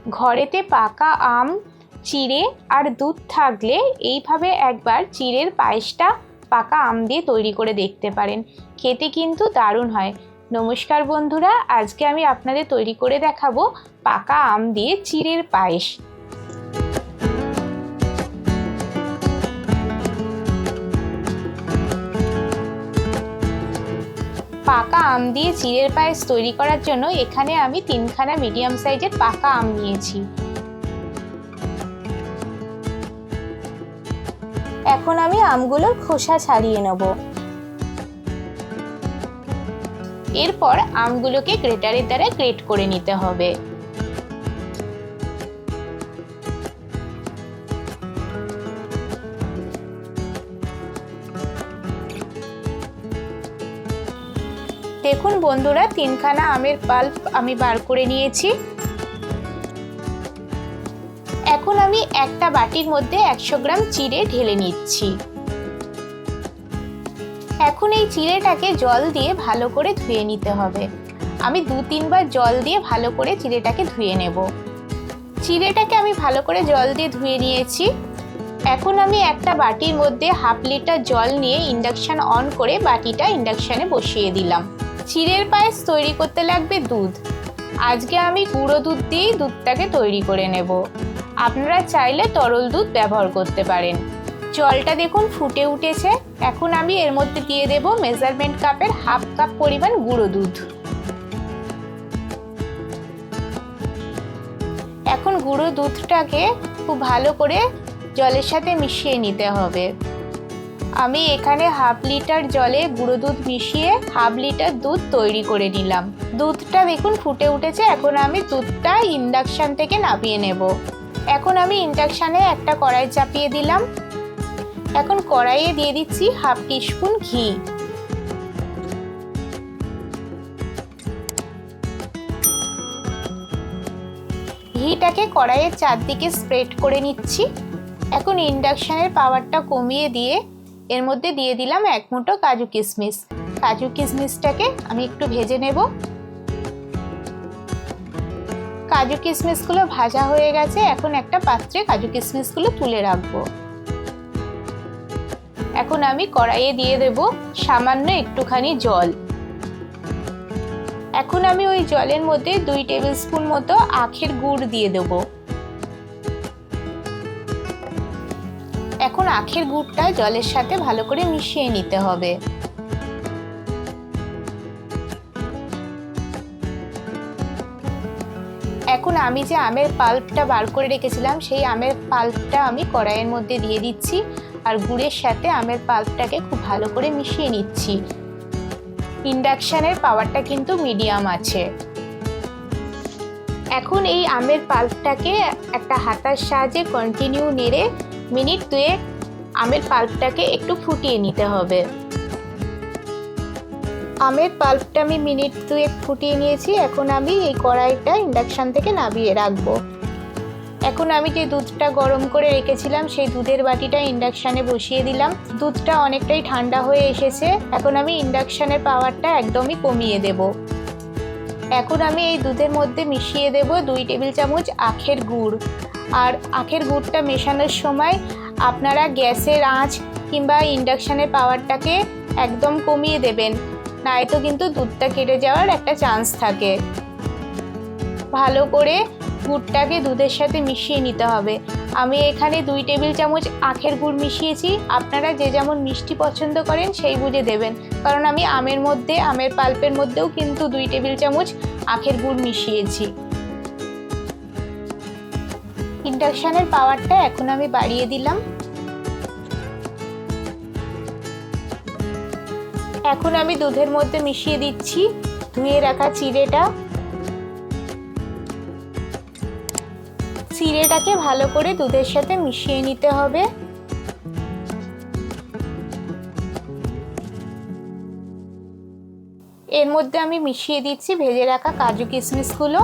ঘরেতে পাকা আম, চিড়ে আর দুধ থাকলে এইভাবে একবার চিড়ের পায়েসটা পাকা আম দিয়ে তৈরি করে দেখতে পারেন। খেতে কিন্তু দারুণ হয়। নমস্কার বন্ধুরা, আজকে আমি আপনাদের তৈরি করে দেখাবো পাকা আম দিয়ে চিড়ের পায়েস। পাকা আম দিয়ে চিড়ের পায়েস তৈরি করার জন্য এখানে আমি 3খানা মিডিয়াম সাইজের পাকা আম নিয়েছি। এখন আমি আমগুলোর খোসা ছাড়িয়ে নেব। এরপর আমগুলোকে গ্রেটারের দ্বারা গ্রেট করে নিতে হবে। দেখুন বন্ধুরা, 3খানা আমের পাল্প আমি বার করে নিয়েছি। এখন আমি একটা বাটির মধ্যে 100 গ্রাম চিড়ে ঢেলে নিচ্ছি। এখন এই চিড়েটাকে জল দিয়ে ভালো করে ধুয়ে নিতে হবে। আমি 2-3 বার জল দিয়ে ভালো করে চিড়েটাকে ধুয়ে নেব। চিড়েটাকে আমি ভালো করে জল দিয়ে ধুয়ে নিয়েছি। এখন আমি একটা বাটির মধ্যে 1/2 লিটার জল নিয়ে ইন্ডাকশন অন করে বাটিটা ইন্ডাকশনে বসিয়ে দিলাম। চিড়ের পায়েস তৈরি করতে লাগবে দুধ। আজকে আমি গুঁড়ো দুধ দিয়েই দুধটাকে তৈরি করে নেব। আপনারা চাইলে তরল দুধ ব্যবহার করতে পারেন। জলটা দেখুন ফুটে উঠেছে। এখন আমি এর মধ্যে দিয়ে দেব মেজারমেন্ট কাপের 1/2 কাপ পরিমাণ গুঁড়ো দুধ। এখন গুঁড়ো দুধটাকে খুব ভালো করে জলের সাথে মিশিয়ে নিতে হবে। আমি এখানে 1/2 লিটার জলে গুঁড়ো দুধ মিশিয়ে 1/2 লিটার দুধ তৈরি করে নিলাম। দুধটা দেখুন ফুটে উঠেছে। এখন আমি দুধটা ইন্ডাকশন থেকে নামিয়ে নেব। এখন আমি ইন্ডাকশনে একটা কড়াই চাপিয়ে দিলাম। এখন কড়াইয়ে দিয়ে দিচ্ছি 1/2 টিস্পুন ঘি। ঘিটাকে কড়াইয়ের চারদিকে স্প্রেড করে নিচ্ছি। এখন ইন্ডাকশনের পাওয়ারটা কমিয়ে দিয়ে এর মধ্যে দিয়ে দিলাম 1 মুঠো কাজু কিশমিশ। কাজু কিশমিশটাকে আমি একটু ভেজে নেব। কাজু কিশমিশগুলো ভাজা হয়ে গেছে। এখন একটা পাত্রে কাজু কিশমিশগুলো তুলে রাখবো। এখন আমি কড়াইয়ে দিয়ে দেব সামান্য একটুখানি জল। এখন আমি ওই জলের মধ্যে 2 টেবিল স্পুন মতো আখের গুড় দিয়ে দেব। এখন আখের গুড়টা জলের সাথে ভালো করে মিশিয়ে নিতে হবে। এখন আমি যে আমের পাল্পটা বার করে রেখেছিলাম সেই আমের পাল্পটা আমি কড়াইয়ের মধ্যে দিয়ে দিচ্ছি আর গুড়ের সাথে আমের পাল্পটাকে খুব ভালো করে মিশিয়ে নিচ্ছি। ইন্ডাকশনের পাওয়ারটা কিন্তু মিডিয়াম আছে। এখন এই আমের পাল্পটাকে একটা হাতার সাহায্যে কন্টিনিউ নেড়ে মিনিট 2 আমের পাল্পটাকে একটু ফুটিয়ে নিতে হবে। আমের পাল্পটা আমি মিনিট 2 ফুটিয়ে নিয়েছি। এখন আমি এই কড়াইটা ইন্ডাকশন থেকে নামিয়ে রাখবো। এখন আমি যে দুধটা গরম করে রেখেছিলাম সেই দুধের বাটিটা ইন্ডাকশনে বসিয়ে দিলাম। দুধটা অনেকটাই ঠান্ডা হয়ে এসেছে। এখন আমি ইন্ডাকশনের পাওয়ারটা একদমই কমিয়ে দেব। এখন আমি এই দুধের মধ্যে মিশিয়ে দেব 2 টেবিল চামচ আখের গুড়। আর আখের গুড়টা মেশানোর সময় আপনারা গ্যাসের আঁচ কিংবা ইন্ডাকশনের পাওয়ারটাকে একদম কমিয়ে দেবেন, নয়তো কিন্তু দুধটা কেটে যাওয়ার একটা চান্স থাকে। ভালো করে গুড়টাকে দুধের সাথে মিশিয়ে নিতে হবে। আমি এখানে 2 টেবিল চামচ আখের গুড় মিশিয়েছি। আপনারা যে যেমন মিষ্টি পছন্দ করেন সেই বুঝে দেবেন, কারণ আমি আমের মধ্যে আমের পাল্পের মধ্যেও কিন্তু 2 টেবিল চামচ আখের গুড় মিশিয়েছি। ইন্ডাকশনের পাওয়ারটা এখন আমি বাড়িয়ে দিলাম। এখন আমি দুধের মধ্যে মিশিয়ে দিচ্ছি ধুয়ে রাখা চিড়েটা। চিড়েটাকে ভালো করে দুধের সাথে মিশিয়ে নিতে হবে। এর মধ্যে আমি মিশিয়ে দিচ্ছি ভেজে রাখা কাজু কিশমিশগুলো।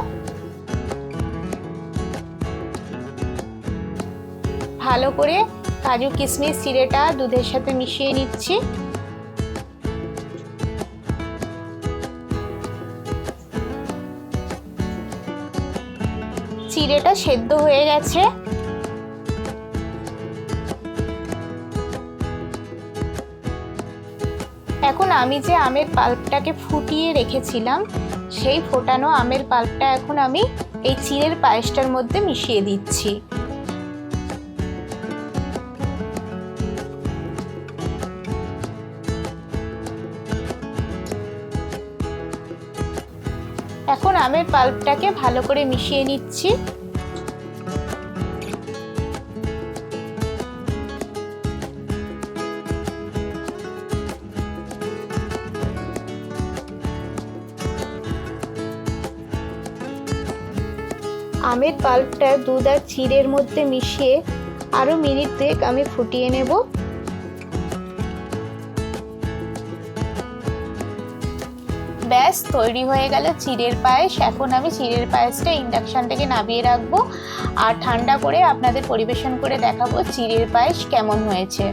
ভালো করে কাজু কিশমিশ চিড়েটা দুধের সাথে মিশিয়ে নিচ্ছি। চিড়েটা সেদ্ধ হয়ে গেছে। এখন আমি যে আমের পাল্পটাকে ফুটিয়ে রেখেছিলাম সেই ফোটানো আমের পাল্পটা এখন আমি এই চিড়ের পায়েসটার মধ্যে মিশিয়ে দিচ্ছি। এখন আমের পাল্পটাকে ভালো করে মিশিয়ে নিচ্ছি। আমের পাল্পটা দুধ আর চিড়ের মধ্যে মিশিয়ে আরও মিনিট 2 আমি ফুটিয়ে নেব। ব্যাস তৈরি হয়ে গেল চিড়ের পায়েস। এখন আমি চিড়ের পায়েসটা ইন্ডাকশন থেকে নামিয়ে রাখবো আর ঠান্ডা করে আপনাদের পরিবেশন করে দেখাবো চিড়ের পায়েস কেমন হয়েছে।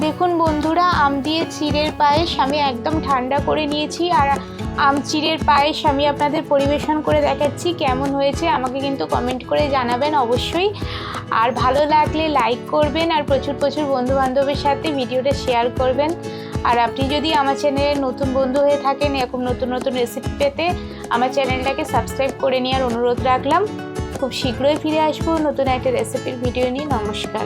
দেখুন বন্ধুরা, আম দিয়ে চিড়ের পায়েস আমি একদম ঠান্ডা করে নিয়েছি আর আম চিড়ের পায়েস আমি আপনাদের পরিবেশন করে দেখাচ্ছি কেমন হয়েছে। আমাকে কিন্তু কমেন্ট করে জানাবেন অবশ্যই। আর ভালো লাগলে লাইক করবেন আর প্রচুর প্রচুর বন্ধুবান্ধবের সাথে ভিডিওটা শেয়ার করবেন। আর আপনি যদি আমার চ্যানেলের নতুন বন্ধু হয়ে থাকেন এরকম নতুন নতুন রেসিপি পেতে আমার চ্যানেলটাকে সাবস্ক্রাইব করে নেওয়ার অনুরোধ রাখলাম। খুব শীঘ্রই ফিরে আসবো নতুন একটা রেসিপির ভিডিও নিয়ে। নমস্কার।